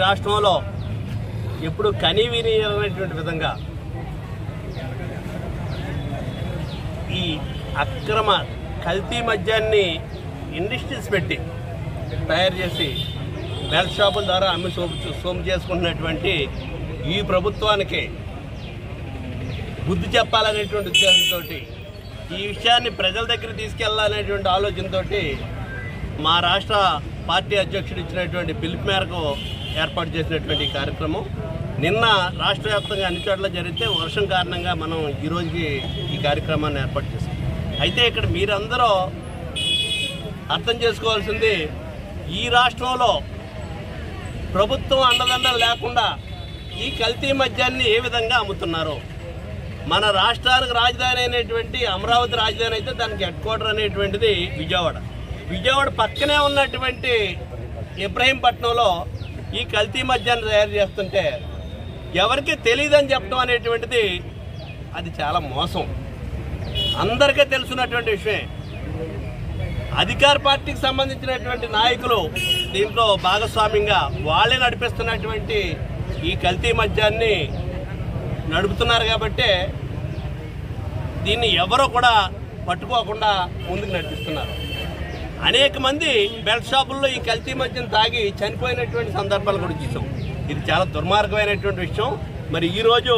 రాష్ట్రంలో ఎప్పుడు కనివిని అనేటువంటి విధంగా ఈ అక్రమ కల్తీ మద్యాన్ని ఇండస్ట్రీస్ పెట్టి తయారు చేసి బెల్ట్ షాపుల ద్వారా అమ్మి సొమ్ము చేసుకుంటున్నటువంటి ఈ ప్రభుత్వానికి బుద్ధి చెప్పాలనేటువంటి ఉద్దేశంతో ఈ విషయాన్ని ప్రజల దగ్గర తీసుకెళ్లాలనేటువంటి ఆలోచనతో మా రాష్ట్ర పార్టీ అధ్యక్షుడు ఇచ్చినటువంటి పిలుపు మేరకు ఏర్పాటు చేసినటువంటి కార్యక్రమం నిన్న రాష్ట్ర వ్యాప్తంగా అన్ని చోట్ల జరిగితే వర్షం కారణంగా మనం ఈరోజుకి ఈ కార్యక్రమాన్ని ఏర్పాటు చేస్తాం. అయితే ఇక్కడ మీరందరూ అర్థం చేసుకోవాల్సింది, ఈ రాష్ట్రంలో ప్రభుత్వం అండదండలు లేకుండా ఈ కల్తీ మద్యాన్ని ఏ విధంగా అమ్ముతున్నారో, మన రాష్ట్రానికి రాజధాని అయినటువంటి అమరావతి రాజధాని అయితే దానికి హెడ్ క్వార్టర్ అనేటువంటిది విజయవాడ పక్కనే ఉన్నటువంటి ఇబ్రహీంపట్నంలో ఈ కల్తీ మద్యాన్ని తయారు చేస్తుంటే ఎవరికి తెలియదని చెప్పడం అనేటువంటిది అది చాలా మోసం. అందరికీ తెలుసున్నటువంటి విషయం. అధికార పార్టీకి సంబంధించినటువంటి నాయకులు దీంట్లో భాగస్వామ్యంగా వాళ్ళే నడిపిస్తున్నటువంటి ఈ కల్తీ మద్యాన్ని నడుపుతున్నారు కాబట్టి దీన్ని ఎవరో కూడా పట్టుకోకుండా ముందుకు నడిపిస్తున్నారు. అనేక మంది బెల్ట్ షాపుల్లో ఈ కల్తీ మద్యం తాగి చనిపోయినటువంటి సందర్భాలు కూడా చూసాం. ఇది చాలా దుర్మార్గమైనటువంటి విషయం. మరి ఈరోజు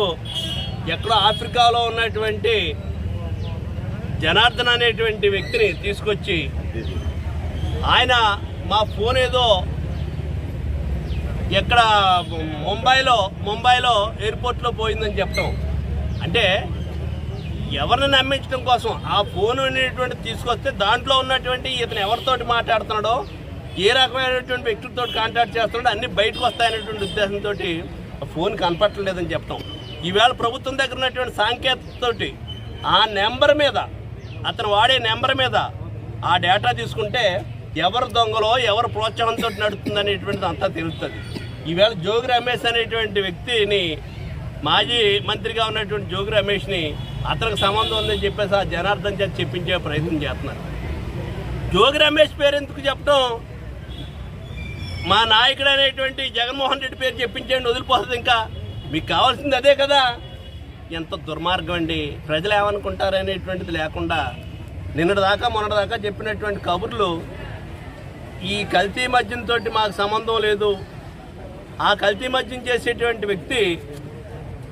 ఎక్కడో ఆఫ్రికాలో ఉన్నటువంటి జనార్దన్ అనేటువంటి వ్యక్తిని తీసుకొచ్చి ఆయన మా ఫోన్ ఏదో ఎక్కడ ముంబైలో ఎయిర్పోర్ట్లో పోయిందని చెప్పడం, అంటే ఎవరిని నమ్మించడం కోసం ఆ ఫోన్ అనేటువంటి తీసుకొస్తే దాంట్లో ఉన్నటువంటి ఇతను ఎవరితోటి మాట్లాడుతున్నాడో, ఏ రకమైనటువంటి వ్యక్తులతో కాంటాక్ట్ చేస్తున్నాడో అన్నీ బయటకు వస్తాయనేటువంటి ఉద్దేశంతో ఆ ఫోన్ కనపట్టలేదని చెప్పడం. ఈవేళ ప్రభుత్వం దగ్గర ఉన్నటువంటి సాంకేతికతతోటి ఆ నెంబర్ మీద, అతను వాడే నెంబర్ మీద ఆ డేటా తీసుకుంటే ఎవరు దొంగలో ఎవరు ప్రోత్సాహంతో నడుస్తుంది అనేటువంటిది అంతా తెలుస్తుంది. ఈవేళ జోగి రమేష్ అనేటువంటి వ్యక్తిని, మాజీ మంత్రిగా ఉన్నటువంటి జోగి రమేష్ని అతనికి సంబంధం ఉందని చెప్పేసి ఆ జనార్దన్ చేత చెప్పించే ప్రయత్నం చేస్తున్నారు. జోగి రమేష్ పేరు ఎందుకు చెప్పడం? మా నాయకుడు అనేటువంటి జగన్మోహన్ రెడ్డి పేరు చెప్పించండి, వదిలిపోతుంది. ఇంకా మీకు కావాల్సింది అదే కదా. ఎంత దుర్మార్గం అండి. ప్రజలు ఏమనుకుంటారు అనేటువంటిది లేకుండా మొన్నటిదాకా చెప్పినటువంటి కబుర్లు, ఈ కల్తీ మద్యంతో మాకు సంబంధం లేదు, ఆ కల్తీ మద్యం చేసేటువంటి వ్యక్తి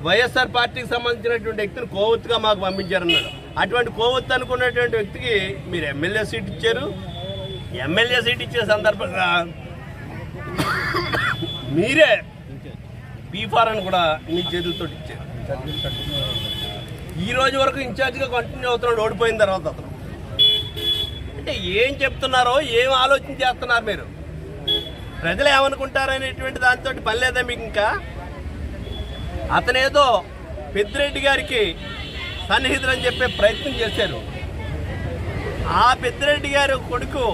వైఎస్ఆర్ పార్టీకి సంబంధించినటువంటి వ్యక్తిని కోవత్తుగా మాకు పంపించారన్నాడు. అటువంటి కోవత్తు అనుకున్నటువంటి వ్యక్తికి మీరు ఎమ్మెల్యే సీట్ ఇచ్చారు. ఎమ్మెల్యే సీట్ ఇచ్చే సందర్భంగా మీరే పీఫార్ అని కూడా మీ చేతులతో ఇచ్చారు. ఈ రోజు వరకు ఇన్ఛార్జిగా కంటిన్యూ అవుతున్నాడు ఓడిపోయిన తర్వాత. అతను అంటే ఏం చెప్తున్నారో, ఏం ఆలోచన చేస్తున్నారు మీరు? ప్రజలు ఏమనుకుంటారనేటువంటి దాంతో పని లేదా మీకు? ఇంకా అతనేదో పెద్దిరెడ్డి గారికి సన్నిహితులని చెప్పే ప్రయత్నం చేశారు. ఆ పెద్దిరెడ్డి గారు కొడుకు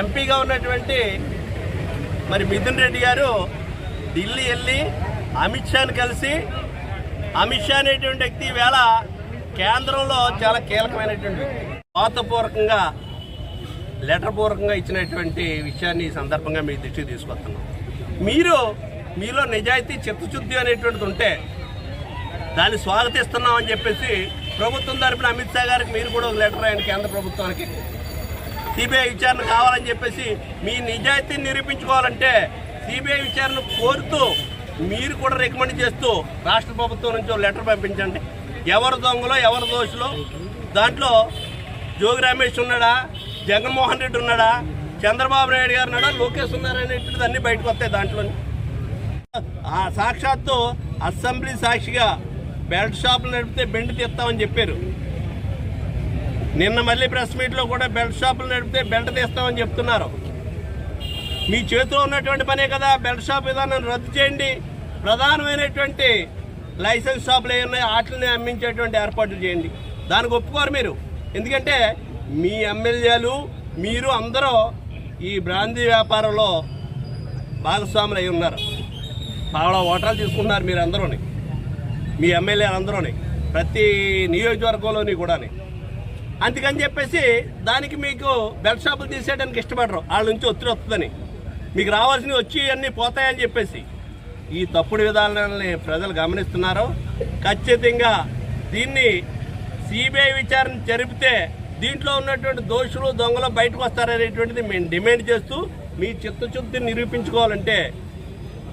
ఎంపీగా ఉన్నటువంటి మరి మిథున్ రెడ్డి గారు ఢిల్లీ వెళ్ళి అమిత్ షాని కలిసి, అమిత్ షా అనేటువంటి వ్యక్తి ఈవేళ కేంద్రంలో చాలా కీలకమైనటువంటి వ్యక్తి, వాతపూర్వకంగా లెటర్ పూర్వకంగా ఇచ్చినటువంటి విషయాన్ని ఈ సందర్భంగా మీ దృష్టికి తీసుకొస్తున్నాం. మీలో నిజాయితీ చిత్తశుద్ధి అనేటువంటిది ఉంటే దాన్ని స్వాగతిస్తున్నామని చెప్పేసి ప్రభుత్వం తరపున అమిత్ షా గారికి మీరు కూడా ఒక లెటర్ రాయండి కేంద్ర ప్రభుత్వానికి. సిబిఐ విచారణ కావాలని చెప్పేసి మీ నిజాయితీని నిరూపించుకోవాలంటే సిబిఐ విచారణ కోరుతూ మీరు కూడా రికమెండ్ చేస్తూ రాష్ట్ర ప్రభుత్వం నుంచి ఒక లెటర్ పంపించండి. ఎవరు దొంగలో ఎవరు దోషులో, దాంట్లో జోగి రమేష్ ఉన్నాడా, జగన్మోహన్ రెడ్డి ఉన్నాడా, చంద్రబాబు నాయుడు గారు ఉన్నాడా, లోకేష్ ఉన్నారనేటువంటిది అన్నీ బయటకు వస్తాయి. దాంట్లో ఆ సాక్షాత్తు అసెంబ్లీ సాక్షిగా బెల్ట్ షాపులు నడిపితే బెండ్ తీస్తామని చెప్పారు. నిన్న మళ్ళీ ప్రెస్ మీట్లో కూడా బెల్ట్ షాపులు నడిపితే బెల్ట్ తీస్తామని చెప్తున్నారు. మీ చేతిలో ఉన్నటువంటి పనే కదా. బెల్ట్ షాప్ విధానాన్ని రద్దు చేయండి. ప్రధానమైనటువంటి లైసెన్స్ షాపులు ఏమున్నాయో వాటిని అమ్మించేటువంటి ఏర్పాట్లు చేయండి. దానికి ఒప్పుకోరు మీరు. ఎందుకంటే మీ ఎమ్మెల్యేలు మీరు అందరూ ఈ బ్రాందీ వ్యాపారంలో భాగస్వాములు అయి ఉన్నారు. బాగా ఓటాలు తీసుకుంటున్నారు మీరు అందరూని, మీ ఎమ్మెల్యేలు అందరూని, ప్రతి నియోజకవర్గంలోని కూడా. అందుకని చెప్పేసి దానికి మీకు బెల్ట్ షాపులు తీసేయడానికి ఇష్టపడరు, వాళ్ళ నుంచి ఒత్తిడి వస్తుందని. మీకు రావాల్సినవి వచ్చి అన్నీ పోతాయని చెప్పేసి ఈ తప్పుడు విధానాలని ప్రజలు గమనిస్తున్నారు. ఖచ్చితంగా దీన్ని సిబిఐ విచారణ జరిపితే దీంట్లో ఉన్నటువంటి దోషులు దొంగలు బయటకు వస్తారనేటువంటిది మేము డిమాండ్ చేస్తూ మీ చిత్తశుద్ధిని నిరూపించుకోవాలంటే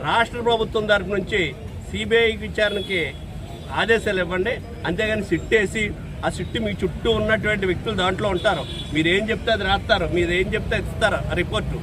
రాష్ట్ర ప్రభుత్వం తరఫు నుంచి సిబిఐ విచారణకి ఆదేశాలు ఇవ్వండి. అంతేగాని సిట్ వేసి ఆ సిట్ మీ చుట్టూ ఉన్నటువంటి వ్యక్తులు దాంట్లో ఉంటారు. మీరేం చెప్తే అది రాస్తారు, మీరేం చెప్తే ఇస్తారు ఆ రిపోర్టు.